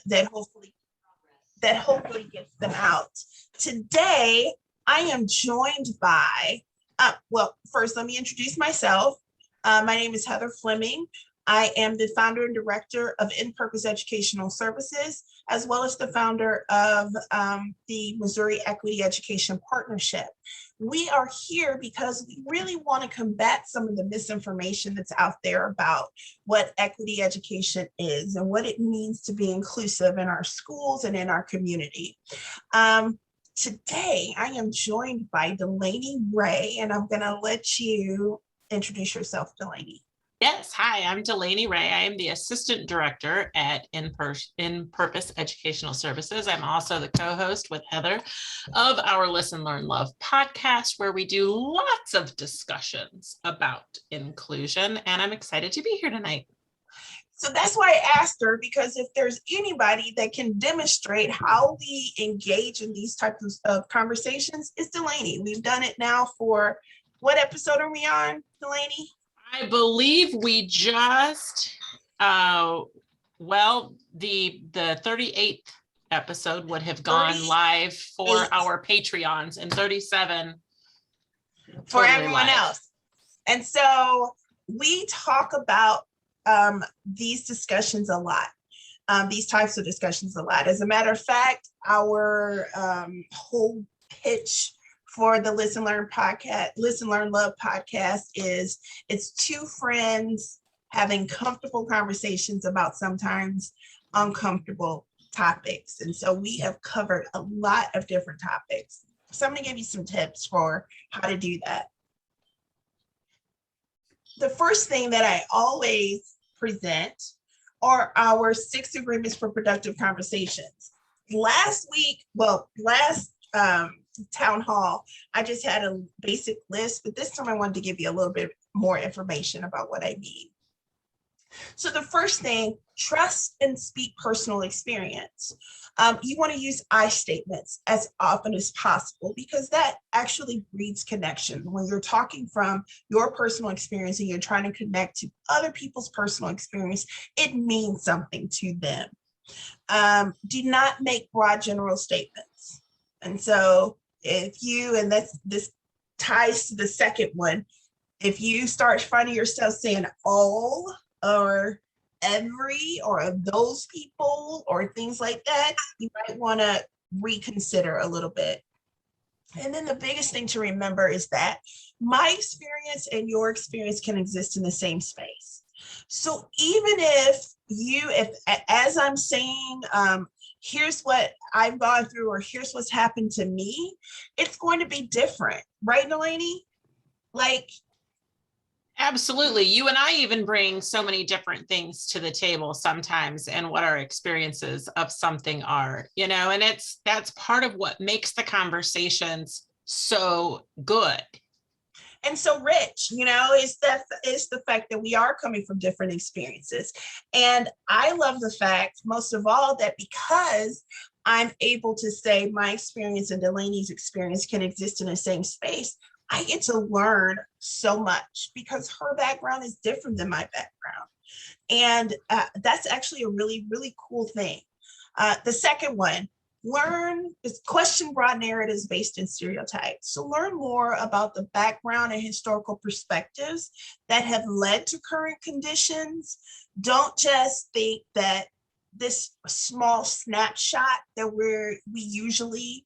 that hopefully gets them out. Today, I am joined by, well, first let me introduce myself. My name is Heather Fleming. I am the founder and director of In-Purpose Educational Services, as well as the founder of the Missouri Equity Education Partnership. We are here because we really want to combat some of the misinformation that's out there about what equity education is and what it means to be inclusive in our schools and in our community. Today, I am joined by Delaney Ray, and I'm going to let you introduce yourself, Delaney. Yes, hi, I'm Delaney Ray. I am the Assistant Director at In-Purpose Educational Services. I'm also the co-host with Heather of our Listen, Learn, Love podcast, where we do lots of discussions about inclusion, and I'm excited to be here tonight. So that's why I asked her, because if there's anybody that can demonstrate how we engage in these types of conversations, it's Delaney. We've done it now for, what episode are we on, Delaney? I believe we just, the 38th episode would have gone live for our Patreons, and 37 for everyone else. And so we talk about these discussions a lot, these types of discussions a lot. As a matter of fact, our whole pitch for the Listen, Learn Love podcast is it's two friends having comfortable conversations about sometimes uncomfortable topics. And so we have covered a lot of different topics. So I'm going to give you some tips for how to do that. The first thing that I always present are our 6 agreements for productive conversations. Last town hall, I just had a basic list, but this time I wanted to give you a little bit more information about what I mean. So the first thing, trust and speak personal experience. You want to use I statements as often as possible, because that actually breeds connection. When you're talking from your personal experience and you're trying to connect to other people's personal experience, it means something to them. Do not make broad general statements. And so this ties to the second one. If you start finding yourself saying all or every or of those people or things like that, you might want to reconsider a little bit. And then the biggest thing to remember is that my experience and your experience can exist in the same space. So even if as I'm saying, here's what I've gone through, or here's what's happened to me, it's going to be different, right, Delaney? Absolutely. You and I even bring so many different things to the table sometimes, and what our experiences of something are, and that's part of what makes the conversations so good. And so rich, is the fact that we are coming from different experiences. And I love the fact, most of all, that because I'm able to say my experience and Delaney's experience can exist in the same space, I get to learn so much, because her background is different than my background. And that's actually a really, really cool thing. The second one, question broad narratives based in stereotypes. So learn more about the background and historical perspectives that have led to current conditions. Don't just think that this small snapshot that we usually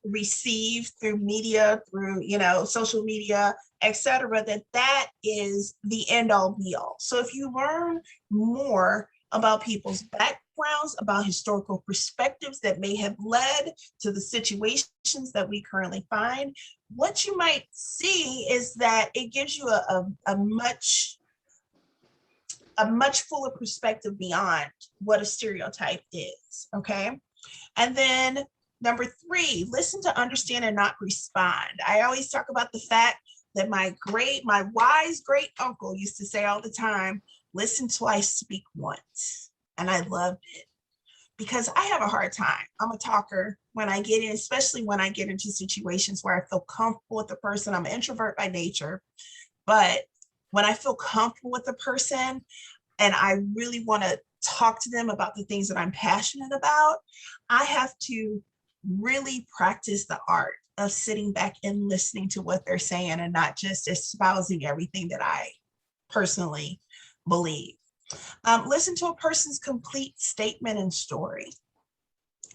receive through media, through social media, etc., that is the end all be all. So if you learn more about people's backgrounds, about historical perspectives that may have led to the situations that we currently find, what you might see is that it gives you a much fuller perspective beyond what a stereotype is, okay? And then number 3, listen to understand and not respond. I always talk about the fact that my wise great uncle used to say all the time, listen twice, speak once. And I loved it, because I have a hard time. I'm a talker when I get in, especially when I get into situations where I feel comfortable with the person. I'm an introvert by nature, but when I feel comfortable with the person and I really want to talk to them about the things that I'm passionate about, I have to really practice the art of sitting back and listening to what they're saying and not just espousing everything that I personally believe. Listen to a person's complete statement and story.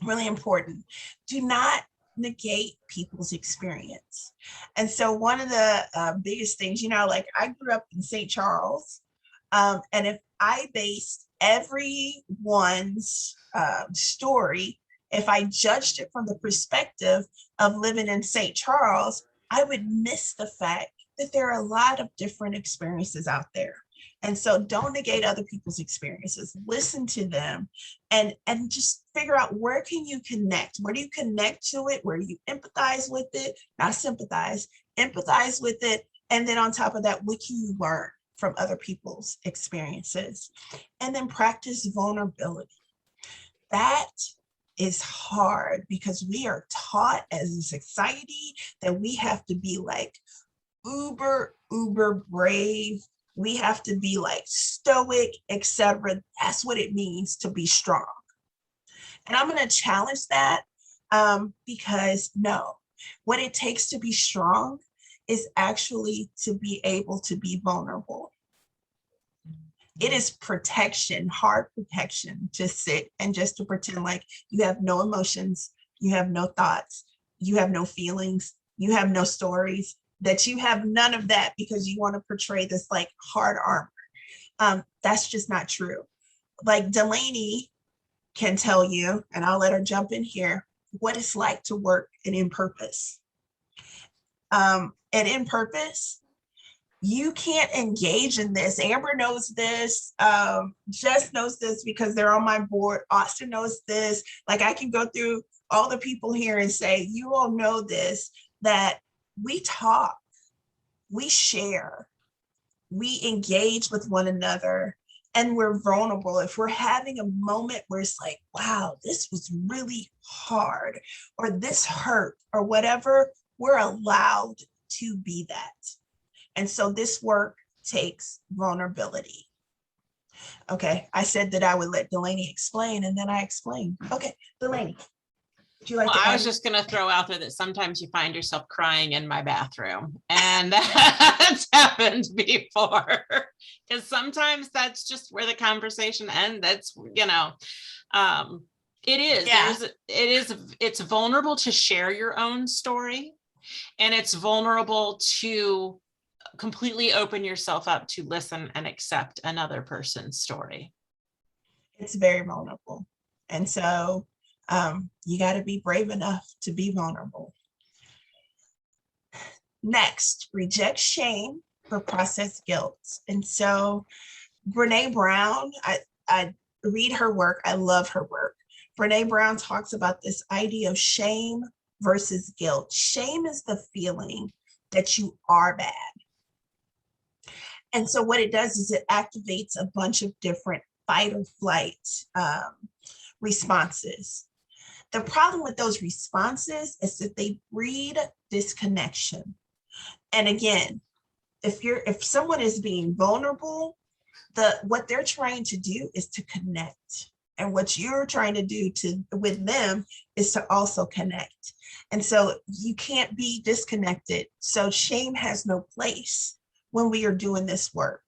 Really important. Do not negate people's experience. And so one of the biggest things, like I grew up in St. Charles, and if I based everyone's story, if I judged it from the perspective of living in St. Charles, I would miss the fact that there are a lot of different experiences out there. And so don't negate other people's experiences. Listen to them and just figure out, where can you connect? Where do you connect to it? Where you empathize with it, not sympathize, empathize with it. And then on top of that, what can you learn from other people's experiences? And then practice vulnerability. That is hard because we are taught as a society that we have to be like uber brave. We have to be like stoic, etc. That's what it means to be strong. And I'm going to challenge that because no, what it takes to be strong is actually to be able to be vulnerable. It is protection, hard protection, to sit and just to pretend like you have no emotions, you have no thoughts, you have no feelings, you have no stories, that you have none of that because you want to portray this like hard armor. That's just not true. Like Delaney can tell you, and I'll let her jump in here, what it's like to work in purpose. And in purpose, you can't engage in this. Amber knows this. Jess knows this because they're on my board. Austin knows this. Like I can go through all the people here and say, you all know this, that we talk, we share, we engage with one another, and we're vulnerable. If we're having a moment where it's like, wow, this was really hard, or this hurt, or whatever, we're allowed to be that. And so this work takes vulnerability. Okay, I said that I would let Delaney explain, and then I explained. Okay, Delaney, would you like to I add? was just going to throw out there that sometimes you find yourself crying in my bathroom, and that's happened before. Because sometimes that's just where the conversation ends. That's, it is. Yeah. It's vulnerable to share your own story, and it's vulnerable to completely open yourself up to listen and accept another person's story. It's very vulnerable. And so you got to be brave enough to be vulnerable. Next, reject shame for processed guilt. And so Brene Brown, I read her work. I love her work. Brene Brown talks about this idea of shame versus guilt. Shame is the feeling that you are bad. And so what it does is it activates a bunch of different fight or flight responses. The problem with those responses is that they breed disconnection. And again, if someone is being vulnerable, what they're trying to do is to connect. And what you're trying to do with them is to also connect. And so you can't be disconnected. So shame has no place when we are doing this work.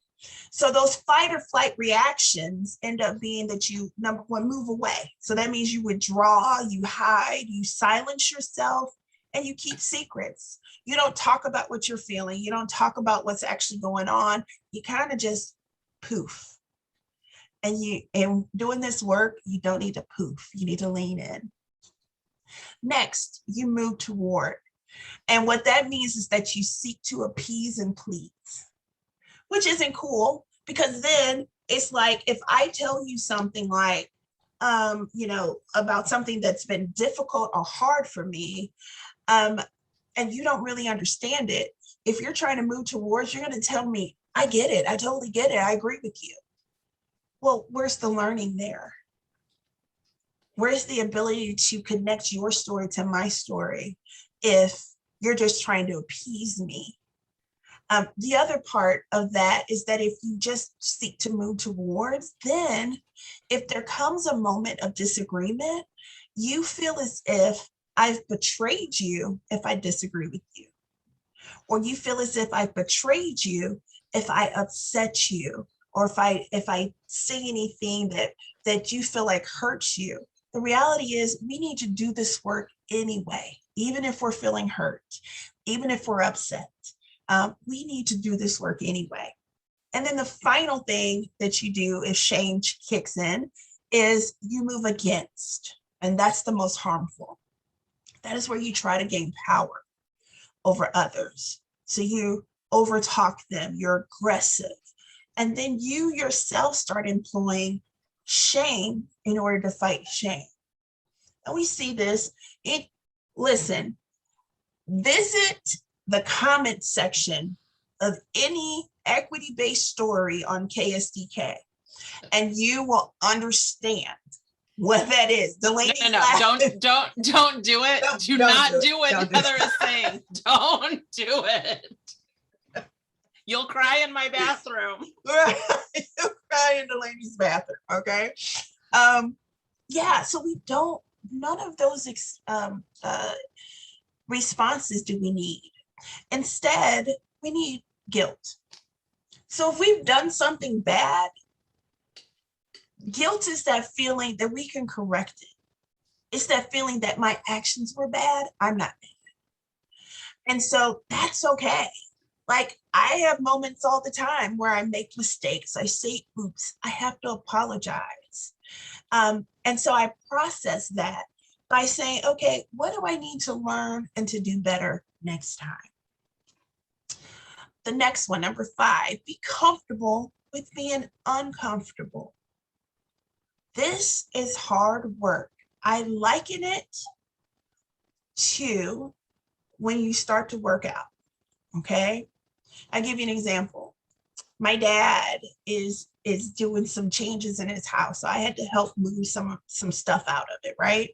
So those fight or flight reactions end up being that you, number one, move away. So that means you withdraw, you hide, you silence yourself, and you keep secrets. You don't talk about what you're feeling. You don't talk about what's actually going on. You kind of just poof. And doing this work, you don't need to poof. You need to lean in. Next, you move toward. And what that means is that you seek to appease and please, which isn't cool, because then it's like, if I tell you something like, about something that's been difficult or hard for me, and you don't really understand it, if you're trying to move towards, you're going to tell me, I get it. I totally get it. I agree with you. Well, where's the learning there? Where's the ability to connect your story to my story if you're just trying to appease me? The other part of that is that if you just seek to move towards, then if there comes a moment of disagreement, you feel as if I've betrayed you if I disagree with you, or you feel as if I betrayed you if I upset you, or if I say anything that you feel like hurts you. The reality is we need to do this work anyway, even if we're feeling hurt, even if we're upset. We need to do this work anyway. And then the final thing that you do if shame kicks in is you move against, and that's the most harmful. That is where you try to gain power over others. So you overtalk them, you're aggressive. And then you yourself start employing shame in order to fight shame. And we see this. Listen, visit the comment section of any equity-based story on KSDK, and you will understand what that is. Delaney, no, don't do it. Do not do what Heather is saying. Don't do it. You'll cry in my bathroom. You'll cry in Delaney's bathroom. Okay. Yeah. So none of those responses do we need. Instead, we need guilt. So if we've done something bad, guilt is that feeling that we can correct it. It's that feeling that my actions were bad, I'm not bad. And so that's okay. Like, I have moments all the time where I make mistakes. I say, oops, I have to apologize. And so I process that by saying, okay, what do I need to learn and to do better next time? The next one, number 5, be comfortable with being uncomfortable. This is hard work. I liken it to when you start to work out, okay? I'll give you an example. My dad is doing some changes in his house, so I had to help move some stuff out of it, right?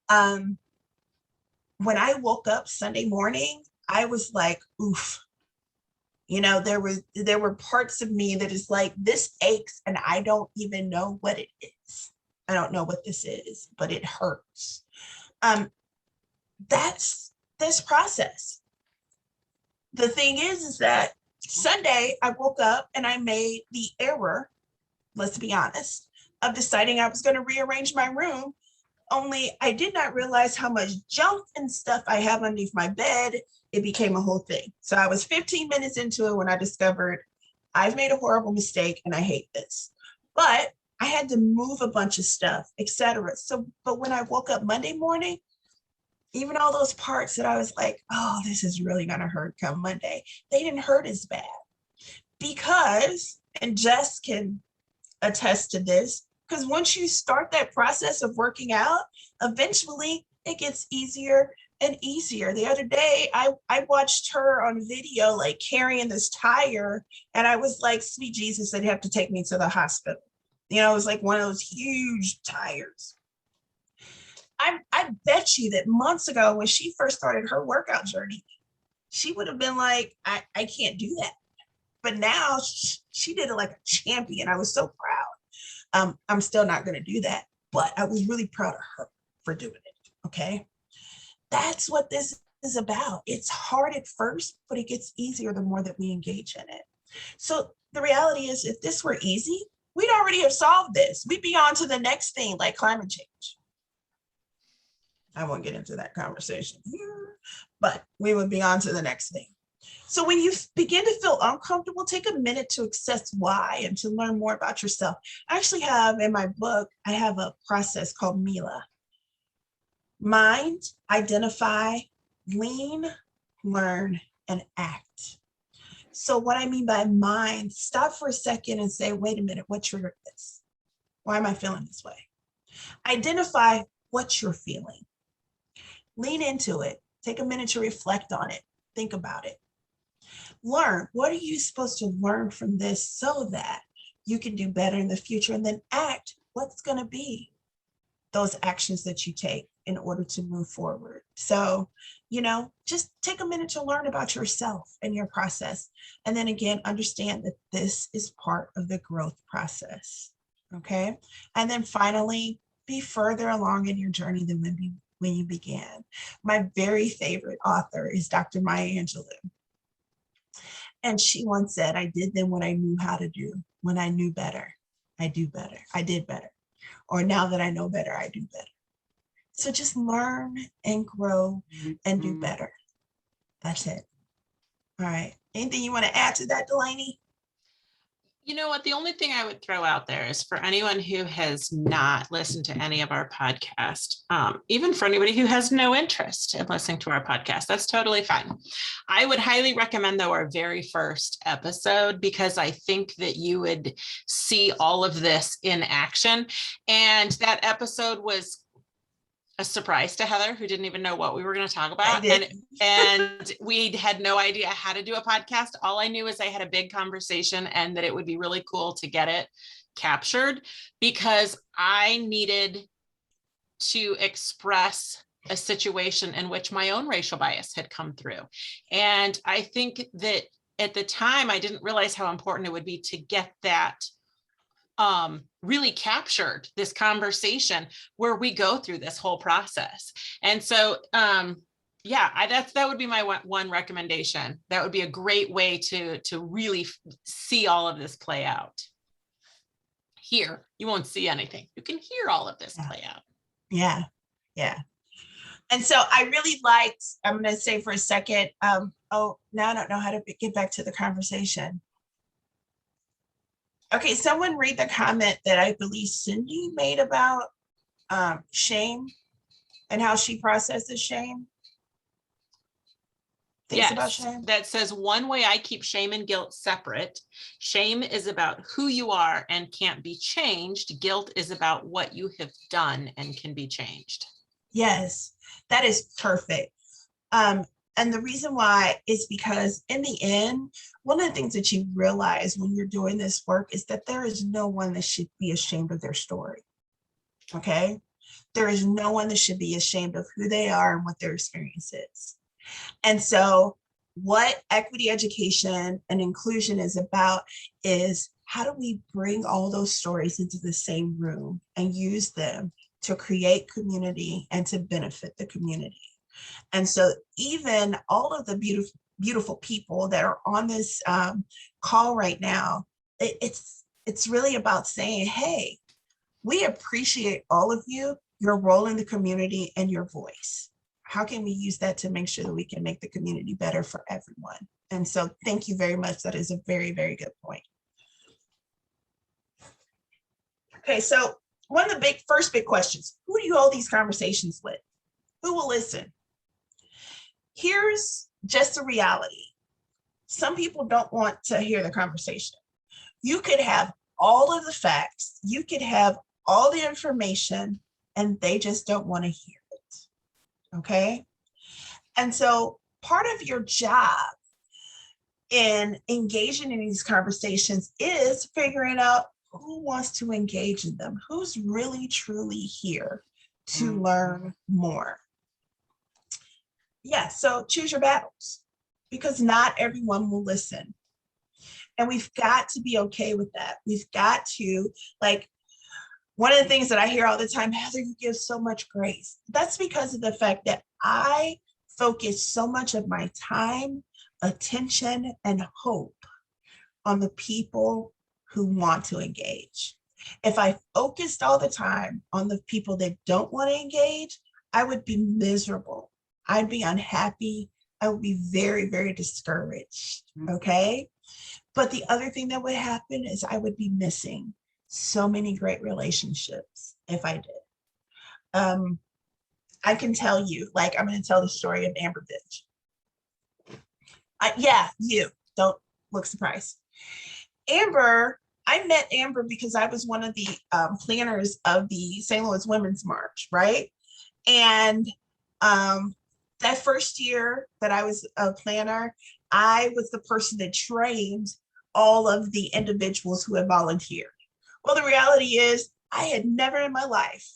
When I woke up Sunday morning, I was like, oof. You know, there were parts of me that is like, this aches and I don't even know what it is. I don't know what this is, but it hurts. That's this process. The thing is that Sunday I woke up and I made the error, let's be honest, of deciding I was going to rearrange my room. Only I did not realize how much junk and stuff I have underneath my bed. It became a whole thing. So I was 15 minutes into it when I discovered I've made a horrible mistake and I hate this. But I had to move a bunch of stuff, etc. So, but when I woke up Monday morning, even all those parts that I was like, oh, this is really going to hurt come Monday, they didn't hurt as bad. Because, and Jess can attest to this, because once you start that process of working out, eventually it gets easier and easier. The other day, I watched her on video, like carrying this tire, and I was like, sweet Jesus, they'd have to take me to the hospital. You know, it was like one of those huge tires. I bet you that months ago, when she first started her workout journey, she would have been like, I can't do that. But now she did it like a champion. I was so proud. I'm still not going to do that, but I was really proud of her for doing it. Okay. That's what this is about. It's hard at first, but it gets easier the more that we engage in it. So the reality is, if this were easy, we'd already have solved this. We'd be on to the next thing, like climate change. I won't get into that conversation here, but we would be on to the next thing. So when you begin to feel uncomfortable, take a minute to assess why and to learn more about yourself. I actually have in my book, I have a process called MILA. Mind, identify, lean, learn, and act. So what I mean by mind, stop for a second and say, wait a minute, what triggered this? Why am I feeling this way? Identify what you're feeling. Lean into it. Take a minute to reflect on it. Think about it. Learn. What are you supposed to learn from this so that you can do better in the future? And then act. What's going to be? those actions that you take in order to move forward. So, just take a minute to learn about yourself and your process. And then again, understand that this is part of the growth process. Okay. And then finally, be further along in your journey than when you began. My very favorite author is Dr. Maya Angelou. And she once said, I did then what I knew how to do. When I knew better, I do better. I did better. Or now that I know better, I do better. So just learn and grow and do better. That's it. All right. Anything you want to add to that, Delaney? You know what? The only thing I would throw out there is for anyone who has not listened to any of our podcast, even for anybody who has no interest in listening to our podcast, that's totally fine. I would highly recommend, though, our very first episode, because I think that you would see all of this in action. And that episode was a surprise to Heather, who didn't even know what we were going to talk about. And we had no idea how to do a podcast. All I knew is I had a big conversation and that it would be really cool to get it captured, because I needed to express a situation in which my own racial bias had come through. And I think that at the time, I didn't realize how important it would be to get that really captured, this conversation where we go through this whole process. And so, that would be my one recommendation. That would be a great way to really see all of this play out. Here, you won't see anything. You can hear all of this play out. Yeah. And so I really liked, I'm going to say for a second, now I don't know how to get back to the conversation. Okay, someone read the comment that I believe Cindy made about shame and how she processes shame. Yes, about shame. That says, one way I keep shame and guilt separate. Shame is about who you are and can't be changed. Guilt is about what you have done and can be changed. Yes, that is perfect. And the reason why is because in the end, one of the things that you realize when you're doing this work is that there is no one that should be ashamed of their story. Okay? There is no one that should be ashamed of who they are and what their experience is. And so what equity education and inclusion is about is, how do we bring all those stories into the same room and use them to create community and to benefit the community? And so even all of the beautiful people that are on this call right now, it's really about saying, hey, we appreciate all of you, your role in the community and your voice. How can we use that to make sure that we can make the community better for everyone? And so thank you very much. That is a very, very good point. Okay, so one of the first big questions, who do you hold these conversations with? Who will listen? Here's just a reality. Some people don't want to hear the conversation. You could have all of the facts, you could have all the information, and they just don't want to hear it. Okay? And so part of your job in engaging in these conversations is figuring out who wants to engage in them, who's really truly here to learn more. Yeah, so choose your battles, because not everyone will listen. And we've got to be okay with that. We've got to, like, one of the things that I hear all the time, Heather, you give so much grace. That's because of the fact that I focus so much of my time, attention, and hope on the people who want to engage. If I focused all the time on the people that don't want to engage, I would be miserable. I'd be unhappy. I would be very, very discouraged. Okay. But the other thing that would happen is I would be missing so many great relationships if I did. I can tell you, like, I'm going to tell the story of Amber Bitch. You don't look surprised. Amber, I met Amber because I was one of the planners of the St. Louis Women's March, right? And that first year that I was a planner, I was the person that trained all of the individuals who had volunteered. Well, the reality is I had never in my life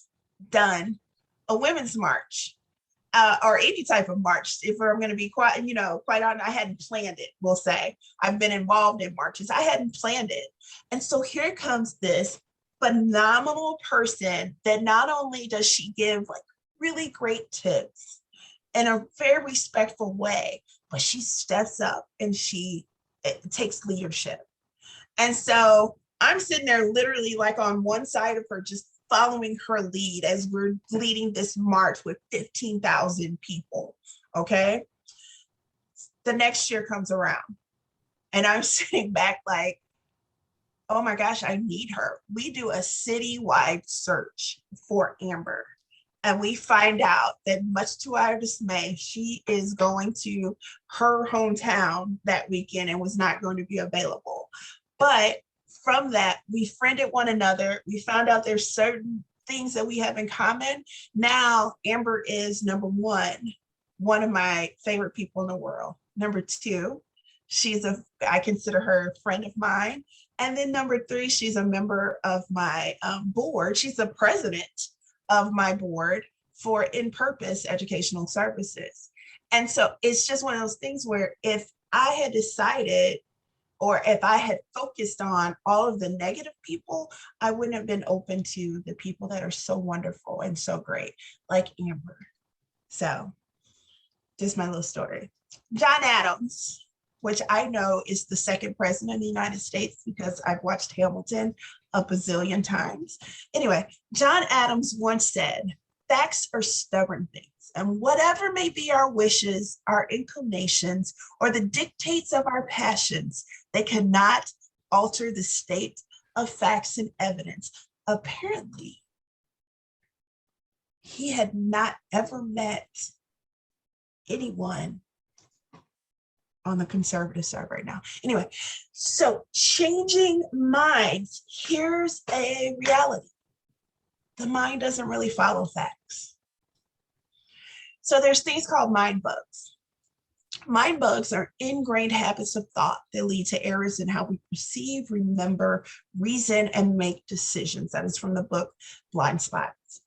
done a women's march or any type of march. If I'm going to be quite, quite honest, I hadn't planned it, we'll say. I've been involved in marches. I hadn't planned it. And so here comes this phenomenal person that not only does she give like really great tips in a very respectful way, but she steps up and she takes leadership. And so I'm sitting there literally like on one side of her, just following her lead as we're leading this march with 15,000 people. Okay. The next year comes around and I'm sitting back like, oh my gosh, I need her. We do a citywide search for Amber. And we find out that, much to our dismay, she is going to her hometown that weekend and was not going to be available. But from that, we friended one another. We found out there's certain things that we have in common. Now, Amber is number one of my favorite people in the world. Number two, I consider her a friend of mine. And then number three, she's a member of my board. She's the president of my board for In Purpose Educational Services. And so it's just one of those things where if I had decided or if I had focused on all of the negative people, I wouldn't have been open to the people that are so wonderful and so great, like Amber. So just my little story. John Adams, which I know is the second president of the United States because I've watched Hamilton a bazillion times. Anyway, John Adams once said, facts are stubborn things, and whatever may be our wishes, our inclinations, or the dictates of our passions, they cannot alter the state of facts and evidence. Apparently, he had not ever met anyone on the conservative side right now. Anyway, so changing minds, here's a reality. The mind doesn't really follow facts. So there's things called mind bugs. Mind bugs are ingrained habits of thought that lead to errors in how we perceive, remember, reason, and make decisions. That is from the book Blind Spots.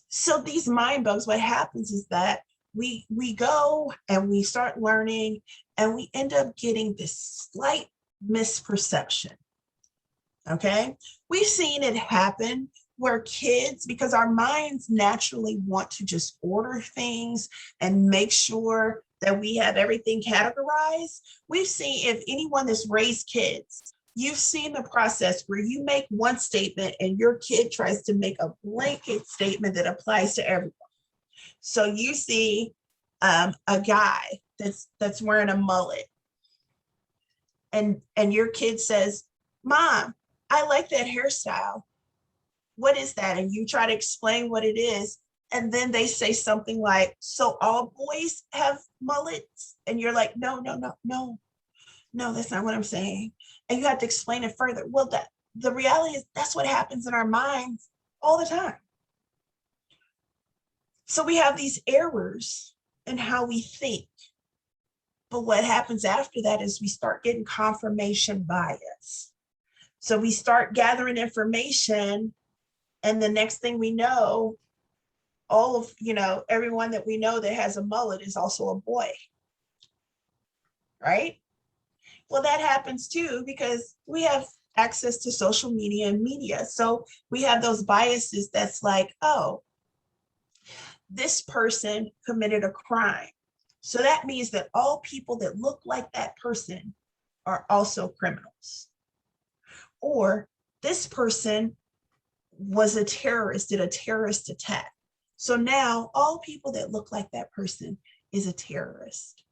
So these mind bugs, what happens is that we go and we start learning and we end up getting this slight misperception. Okay, we've seen it happen where kids, because our minds naturally want to just order things and make sure that we have everything categorized. We've seen, if anyone that's raised kids, you've seen the process where you make one statement and your kid tries to make a blanket statement that applies to everyone. So you see a guy that's wearing a mullet, and your kid says, "Mom, I like that hairstyle. What is that?" And you try to explain what it is, and then they say something like, "So all boys have mullets?" And you're like, "No, that's not what I'm saying." And you have to explain it further. Well, the reality is that's what happens in our minds all the time. So we have these errors in how we think. But what happens after that is we start getting confirmation bias. So we start gathering information, and the next thing we know, all of, everyone that we know that has a mullet is also a boy, right? Well, that happens too because we have access to social media and media. So we have those biases that's like, oh, this person committed a crime. So that means that all people that look like that person are also criminals. Or this person was a terrorist, did a terrorist attack. So now all people that look like that person is a terrorist.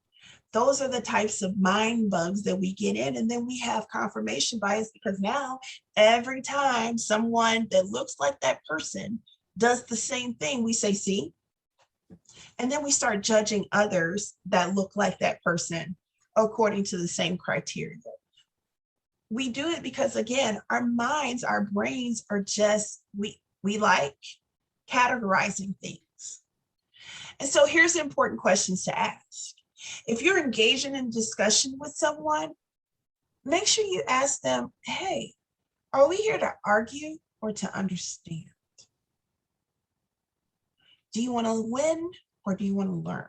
Those are the types of mind bugs that we get in. And then we have confirmation bias because now every time someone that looks like that person does the same thing, we say, see? And then we start judging others that look like that person according to the same criteria. We do it because, again, our minds, our brains are just, we like categorizing things. And so here's important questions to ask. If you're engaging in discussion with someone, make sure you ask them, hey, are we here to argue or to understand? Do you want to win or do you want to learn?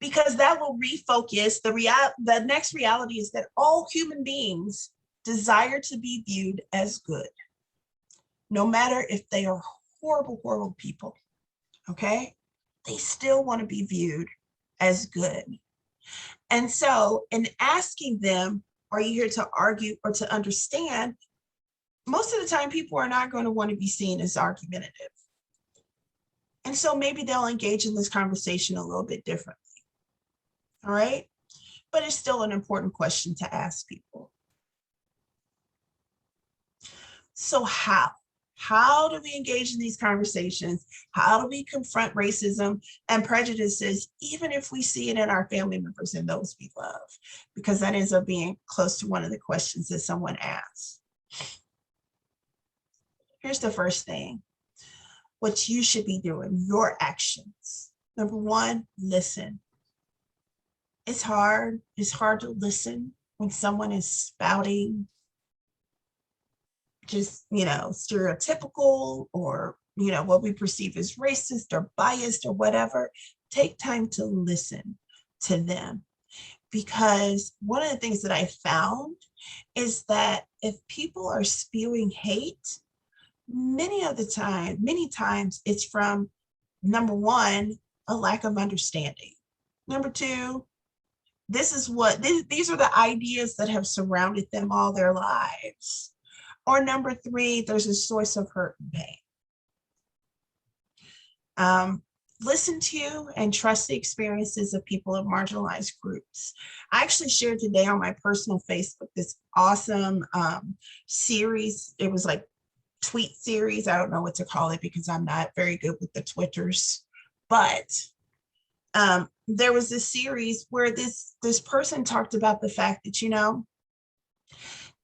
Because that will refocus the next reality is that all human beings desire to be viewed as good, no matter if they are horrible, horrible people. Okay? They still want to be viewed as good. And so, in asking them, are you here to argue or to understand? Most of the time, people are not going to want to be seen as argumentative. And so maybe they'll engage in this conversation a little bit differently. All right. But it's still an important question to ask people. So how do we engage in these conversations? How do we confront racism and prejudices, even if we see it in our family members and those we love? Because that ends up being close to one of the questions that someone asked. Here's the first thing. What you should be doing, your actions. Number one, listen. It's hard. It's hard to listen when someone is spouting just, stereotypical or, what we perceive as racist or biased or whatever. Take time to listen to them. Because one of the things that I found is that if people are spewing hate, many times it's from, number one, a lack of understanding. Number two, these are the ideas that have surrounded them all their lives. Or number three, there's a source of hurt and pain. Listen to and trust the experiences of people of marginalized groups. I actually shared today on my personal Facebook this awesome series. It was like tweet series. I don't know what to call it because I'm not very good with the Twitters, but there was this series where this person talked about the fact that,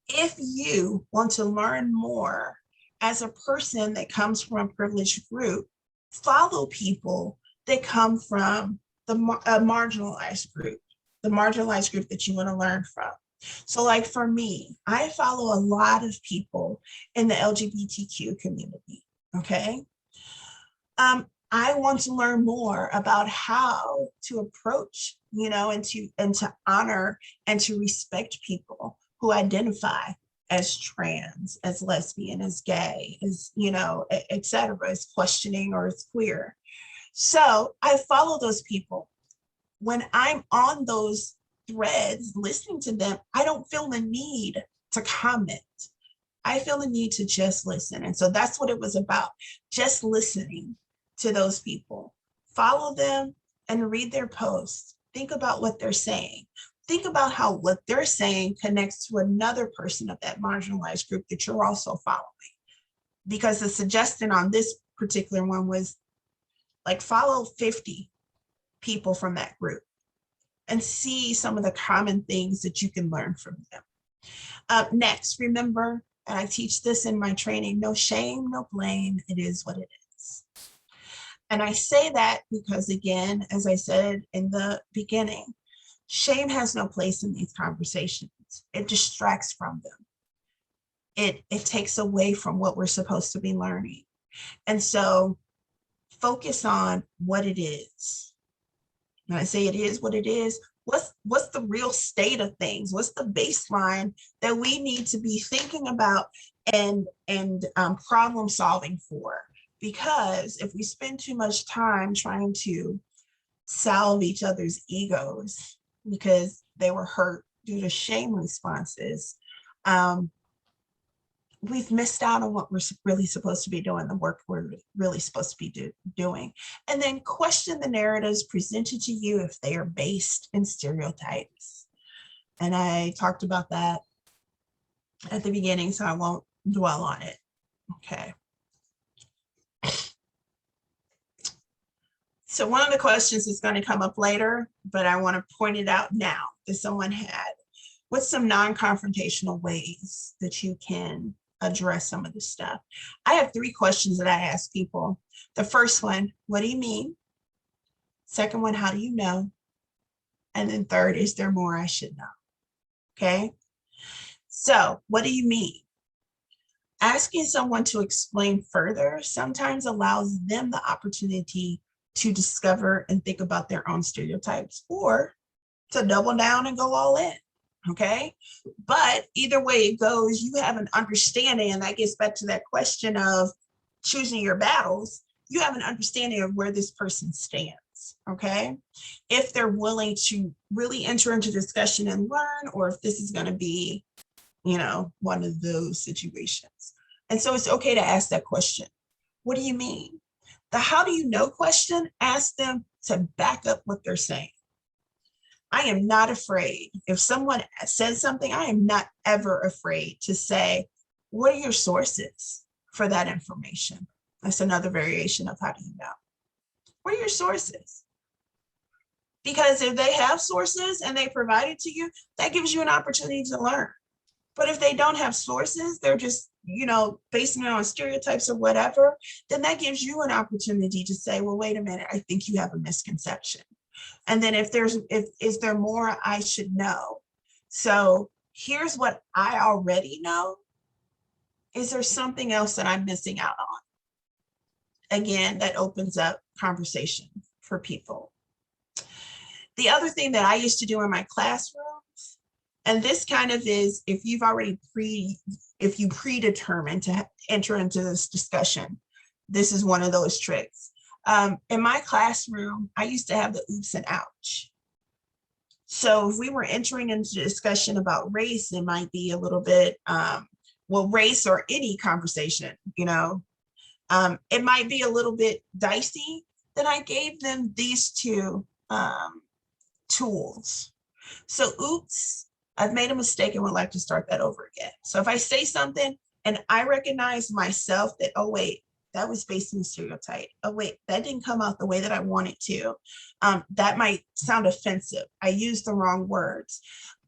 if you want to learn more as a person that comes from a privileged group, follow people that come from the marginalized group, the marginalized group that you want to learn from. So like for me, I follow a lot of people in the LGBTQ community, okay? I want to learn more about how to approach, and to honor and to respect people who identify as trans, as lesbian, as gay, as, et cetera, as questioning or as queer. So I follow those people. When I'm on those threads, listening to them, I don't feel the need to comment. I feel the need to just listen. And so that's what it was about, just listening to those people. Follow them and read their posts. Think about what they're saying. Think about how what they're saying connects to another person of that marginalized group that you're also following. Because the suggestion on this particular one was like follow 50 people from that group and see some of the common things that you can learn from them. Next, remember, and I teach this in my training, no shame, no blame, it is what it is. And I say that because, again, as I said in the beginning, shame has no place in these conversations. It distracts from them. It takes away from what we're supposed to be learning. And so focus on what it is. When I say it is what it is, what's the real state of things? What's the baseline that we need to be thinking about and problem solving for? Because if we spend too much time trying to salve each other's egos because they were hurt due to shame responses, we've missed out on what we're really supposed to be doing, the work we're really supposed to be doing. And then question the narratives presented to you if they are based in stereotypes. And I talked about that at the beginning, so I won't dwell on it. Okay. So one of the questions is going to come up later, but I want to point it out now that someone had. What's some non-confrontational ways that you can address some of this stuff? I have 3 questions that I ask people. The first one, what do you mean? Second one, how do you know? And then third, is there more I should know? Okay. So what do you mean? Asking someone to explain further sometimes allows them the opportunity to discover and think about their own stereotypes, or to double down and go all in. Okay. But either way it goes, you have an understanding, and that gets back to that question of choosing your battles. You have an understanding of where this person stands. Okay. If they're willing to really enter into discussion and learn, or if this is going to be, one of those situations. And so it's okay to ask that question. What do you mean? The how do you know question, ask them to back up what they're saying. I am not afraid. If someone says something, I am not ever afraid to say, what are your sources for that information? That's another variation of how do you know? What are your sources? Because if they have sources and they provide it to you, that gives you an opportunity to learn. But if they don't have sources, they're just, basing it on stereotypes or whatever, then that gives you an opportunity to say, well, wait a minute, I think you have a misconception. And then is there more I should know? So here's what I already know. Is there something else that I'm missing out on? Again, that opens up conversation for people. The other thing that I used to do in my classrooms, and this kind of is if you predetermine to enter into this discussion, this is one of those tricks. In my classroom, I used to have the oops and ouch. So if we were entering into discussion about race, it might be a little bit, race or any conversation, it might be a little bit dicey. Then I gave them these two tools. So oops, I've made a mistake and would like to start that over again. So if I say something and I recognize myself that, oh, wait, that was based on stereotype. Oh, wait, that didn't come out the way that I wanted to. That might sound offensive. I used the wrong words.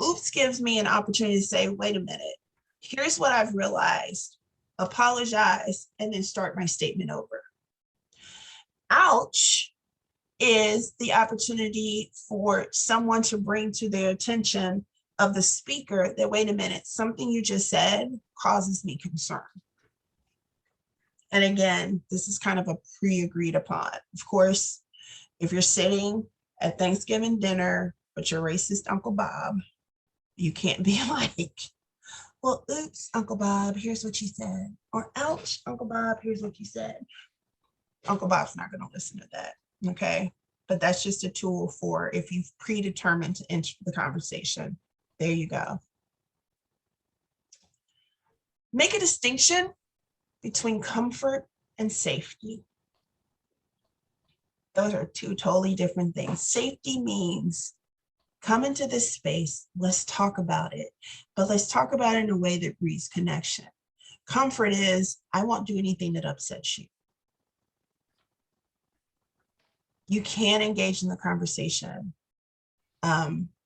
Oops gives me an opportunity to say, wait a minute, here's what I've realized. Apologize, and then start my statement over. Ouch is the opportunity for someone to bring to their attention of the speaker that, wait a minute, something you just said causes me concern. And again, this is kind of a pre-agreed upon. Of course, if you're sitting at Thanksgiving dinner with your racist Uncle Bob, you can't be like, well, oops, Uncle Bob, here's what you said. Or ouch, Uncle Bob, here's what you said. Uncle Bob's not going to listen to that. Okay. But that's just a tool for if you've predetermined to enter the conversation. There you go. Make a distinction between comfort and safety. Those are two totally different things. Safety means come into this space, let's talk about it, but let's talk about it in a way that breeds connection. Comfort is, I won't do anything that upsets you. You can engage in the conversation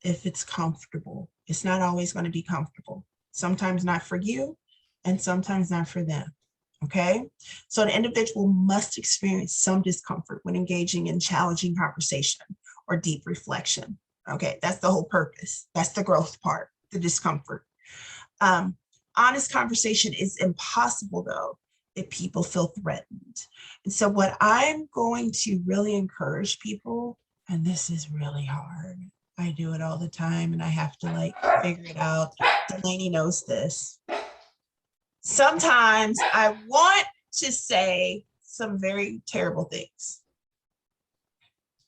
if it's comfortable. It's not always going to be comfortable. Sometimes not for you, and sometimes not for them. Okay, so the individual must experience some discomfort when engaging in challenging conversation or deep reflection. Okay, that's the whole purpose. That's the growth part, the discomfort. Honest conversation is impossible, though, if people feel threatened. And so what I'm going to really encourage people, and this is really hard, I do it all the time and I have to figure it out. Delaney knows this. Sometimes I want to say some very terrible things,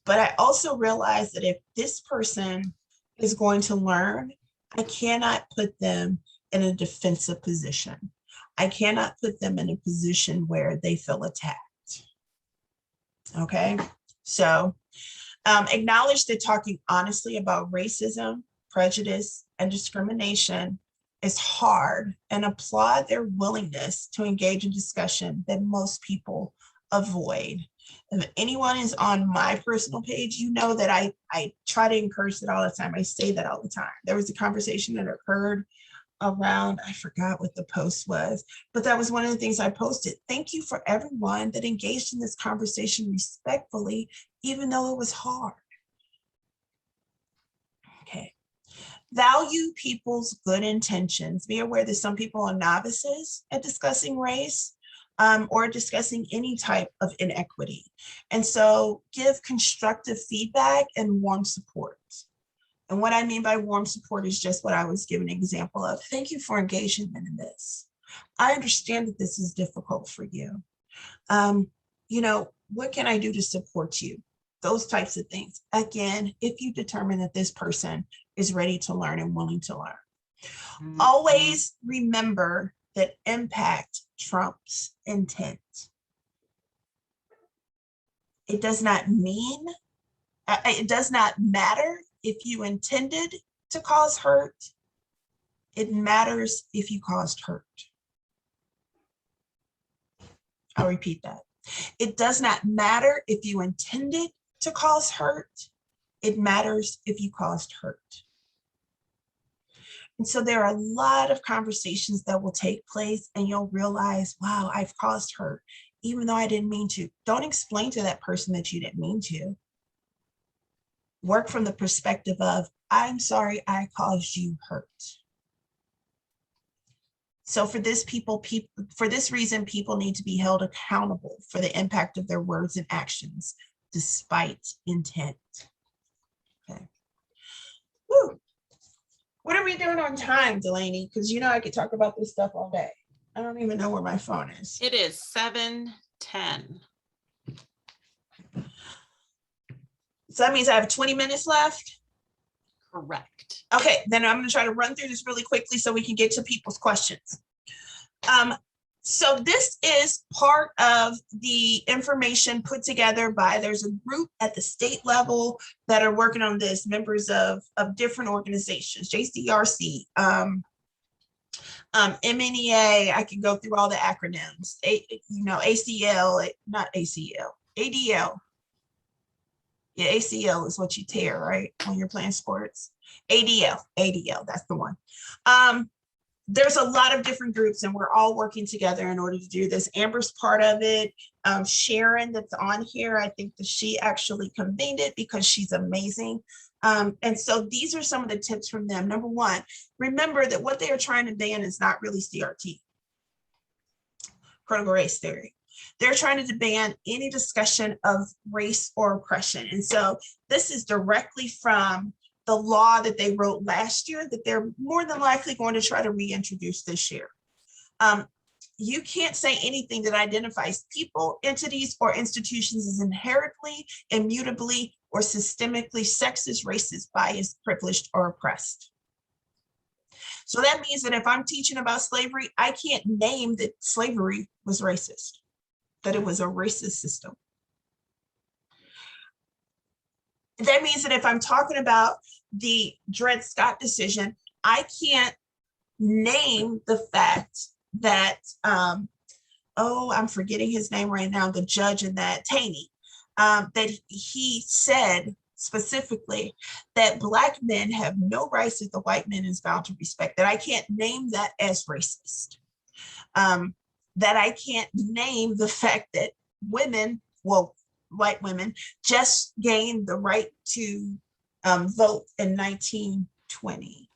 but I also realize that if this person is going to learn, I cannot put them in a defensive position. I cannot put them in a position where they feel attacked. Okay, so acknowledge that talking honestly about racism, prejudice, and discrimination is hard, and applaud their willingness to engage in discussion that most people avoid. If anyone is on my personal page, you know that I try to encourage it all the time. I say that all the time. There was a conversation that occurred around, I forgot what the post was, but that was one of the things I posted. Thank you for everyone that engaged in this conversation respectfully, even though it was hard. Okay. Value people's good intentions. Be aware that some people are novices at discussing race or discussing any type of inequity. And so give constructive feedback and warm support. And what I mean by warm support is just what I was giving an example of. Thank you for engaging in this. I understand that this is difficult for you. What can I do to support you? Those types of things. Again, if you determine that this person is ready to learn and willing to learn. Mm-hmm. Always remember that impact trumps intent. It does not matter if you intended to cause hurt. It matters if you caused hurt. I'll repeat that. It does not matter if you intended to cause hurt. It matters if you caused hurt. And so there are a lot of conversations that will take place and you'll realize, wow, I've caused hurt, even though I didn't mean to. Don't explain to that person that you didn't mean to. Work from the perspective of, I'm sorry I caused you hurt. So for this reason, people need to be held accountable for the impact of their words and actions, despite intent. Okay. Woo. What are we doing on time, Delaney? Because I could talk about this stuff all day. I don't even know where my phone is. It is 7:10. So that means I have 20 minutes left? Correct. Okay, then I'm going to try to run through this really quickly so we can get to people's questions. So this is part of the information put together there's a group at the state level that are working on this, members of different organizations, JCRC, MNEA, I can go through all the acronyms, ACL, not ACL, ADL. Yeah, ACL is what you tear, right? When you're playing sports. ADL, that's the one. There's a lot of different groups and we're all working together in order to do this. Amber's part of it. Sharon that's on here, I think that she actually convened it because she's amazing. And so these are some of the tips from them. Number one, remember that what they are trying to ban is not really CRT, critical race theory. They're trying to ban any discussion of race or oppression. And so this is directly from the law that they wrote last year that they're more than likely going to try to reintroduce this year. You can't say anything that identifies people, entities, or institutions as inherently, immutably, or systemically sexist, racist, biased, privileged, or oppressed. So that means that if I'm teaching about slavery, I can't name that slavery was racist, that it was a racist system. That means that if I'm talking about the Dred Scott decision, I can't name the fact that, I'm forgetting his name right now, the judge in that, Taney, that he said specifically that Black men have no rights that the white man is bound to respect, that I can't name that as racist. That I can't name the fact that white women just gained the right to vote in 1920.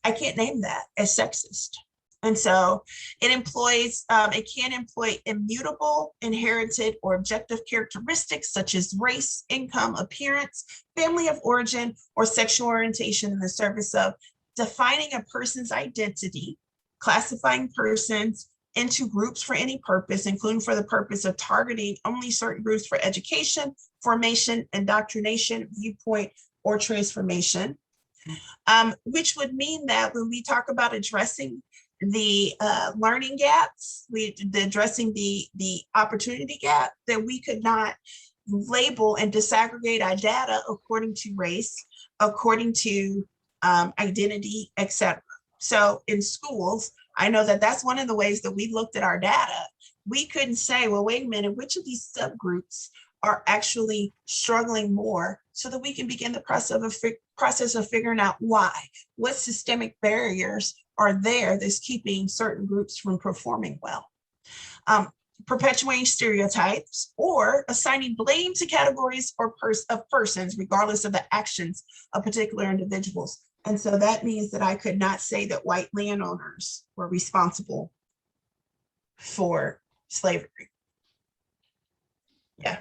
I can't name that as sexist. And so it can employ immutable, inherited, or objective characteristics such as race, income, appearance, family of origin, or sexual orientation in the service of defining a person's identity, classifying persons into groups for any purpose, including for the purpose of targeting only certain groups for education, formation, indoctrination, viewpoint, or transformation, which would mean that when we talk about addressing the learning gaps, addressing the opportunity gap, that we could not label and disaggregate our data according to race, according to identity, etc. So in schools, I know that that's one of the ways that we looked at our data. We couldn't say, well, wait a minute, which of these subgroups are actually struggling more, so that we can begin the process of figuring out why. What systemic barriers are there that's keeping certain groups from performing well? perpetuating stereotypes, or assigning blame to categories or of persons, regardless of the actions of particular individuals. And so that means that I could not say that white landowners were responsible for slavery. Yeah.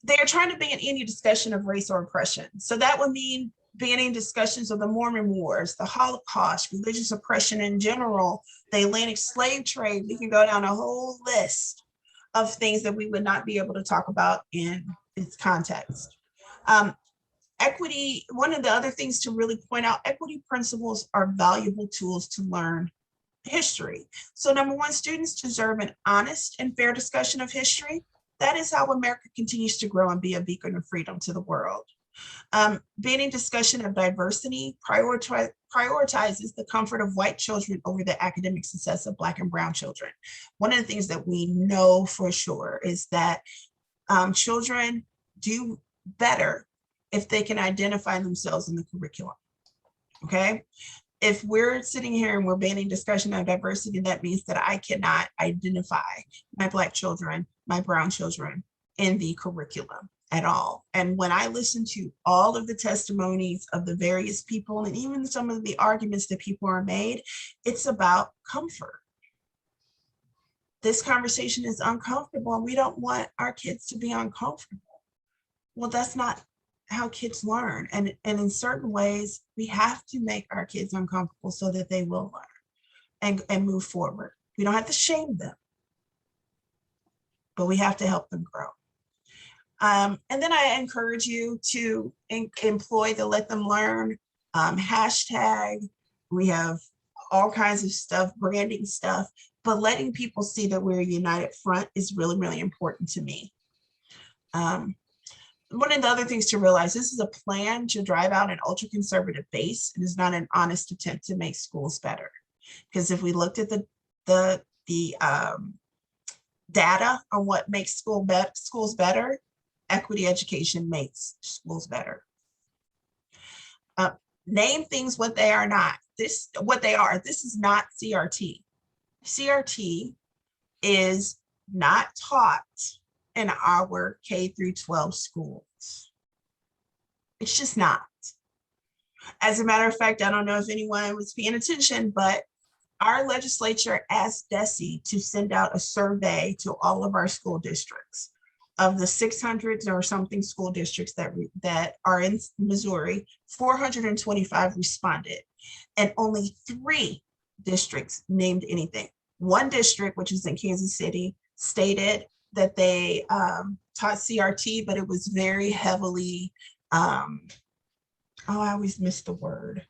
They are trying to ban any discussion of race or oppression. So that would mean banning discussions of the Mormon Wars, the Holocaust, religious oppression in general, the Atlantic slave trade. We can go down a whole list of things that we would not be able to talk about in its context. Equity, one of the other things to really point out, equity principles are valuable tools to learn history. So number one, students deserve an honest and fair discussion of history. That is how America continues to grow and be a beacon of freedom to the world. Banning discussion of diversity prioritizes the comfort of white children over the academic success of Black and Brown children. One of the things that we know for sure is that children do better if they can identify themselves in the curriculum, okay? If we're sitting here and we're banning discussion of diversity, that means that I cannot identify my Black children, my brown children in the curriculum at all. And when I listen to all of the testimonies of the various people and even some of the arguments that people are made, it's about comfort. This conversation is uncomfortable and we don't want our kids to be uncomfortable. Well, that's not how kids learn. And in certain ways, we have to make our kids uncomfortable so that they will learn and move forward. We don't have to shame them, but we have to help them grow. And then I encourage you to employ the Let Them Learn hashtag. We have all kinds of stuff, branding stuff, but letting people see that we're a united front is really, really important to me. One of the other things to realize, this is a plan to drive out an ultra-conservative base. It is not an honest attempt to make schools better. Because if we looked at the data on what makes schools better, equity education makes schools better. Name things what they are not. What they are. This is not CRT. CRT is not taught in our K through 12 schools. It's just not. As a matter of fact, I don't know if anyone was paying attention, but our legislature asked DESE to send out a survey to all of our school districts. Of the 600 or something school districts that are in Missouri, 425 responded, and only 3 districts named anything. One district, which is in Kansas City, stated that they taught CRT, but it was very heavily, I always miss the word.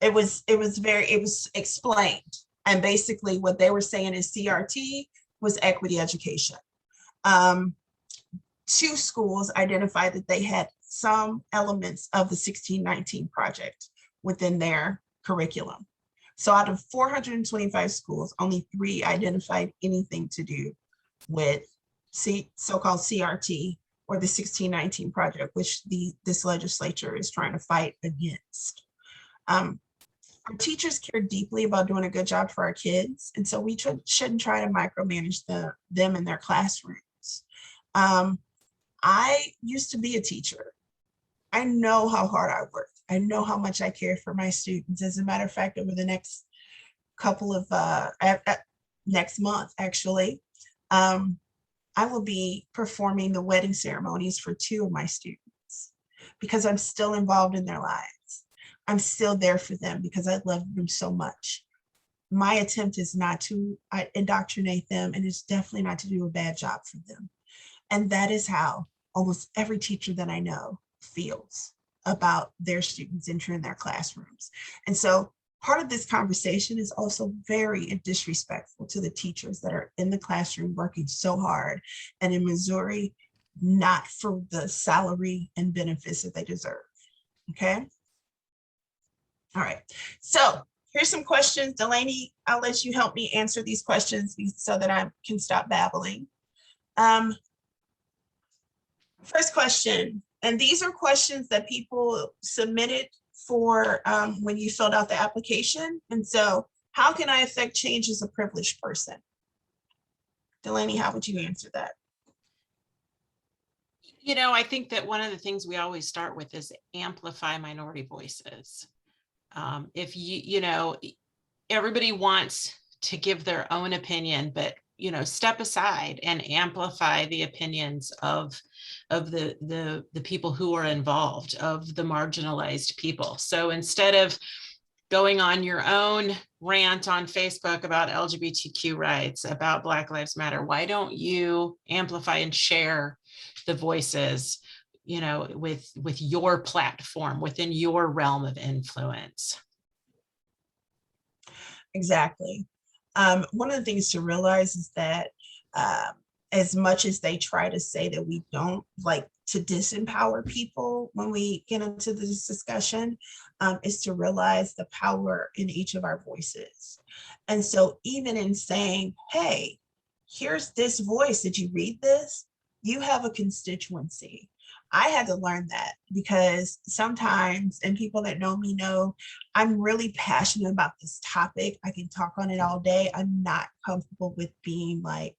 It was explained. And basically what they were saying is CRT was equity education. 2 schools identified that they had some elements of the 1619 project within their curriculum. So out of 425 schools, only 3 identified anything to do with so-called CRT or the 1619 project, which this legislature is trying to fight against. Our teachers care deeply about doing a good job for our kids, and so we shouldn't try to micromanage them in their classrooms. I used to be a teacher. I know how hard I work. I know how much I care for my students. As a matter of fact, over the next couple of, next month, actually, I will be performing the wedding ceremonies for 2 of my students because I'm still involved in their lives. I'm still there for them because I love them so much. My attempt is not to indoctrinate them, and it's definitely not to do a bad job for them. And that is how almost every teacher that I know feels about their students entering their classrooms. And so part of this conversation is also very disrespectful to the teachers that are in the classroom working so hard, and in Missouri, not for the salary and benefits that they deserve. Okay. All right. So here's some questions. Delaney, I'll let you help me answer these questions so that I can stop babbling. First question, and these are questions that people submitted for when you filled out the application. And so How can I affect change as a privileged person? Delaney, how would you answer that? I think that one of the things we always start with is amplify minority voices. If everybody wants to give their own opinion, but step aside and amplify the opinions of the people who are involved, of the marginalized people. So instead of going on your own rant on Facebook about LGBTQ rights, about Black Lives Matter, why don't you amplify and share the voices, with your platform, within your realm of influence? Exactly. One of the things to realize is that as much as they try to say that we don't like to disempower people when we get into this discussion, is to realize the power in each of our voices. And so even in saying, hey, here's this voice, did you read this? You have a constituency. I had to learn that because sometimes, and people that know me know, I'm really passionate about this topic. I can talk on it all day. I'm not comfortable with being like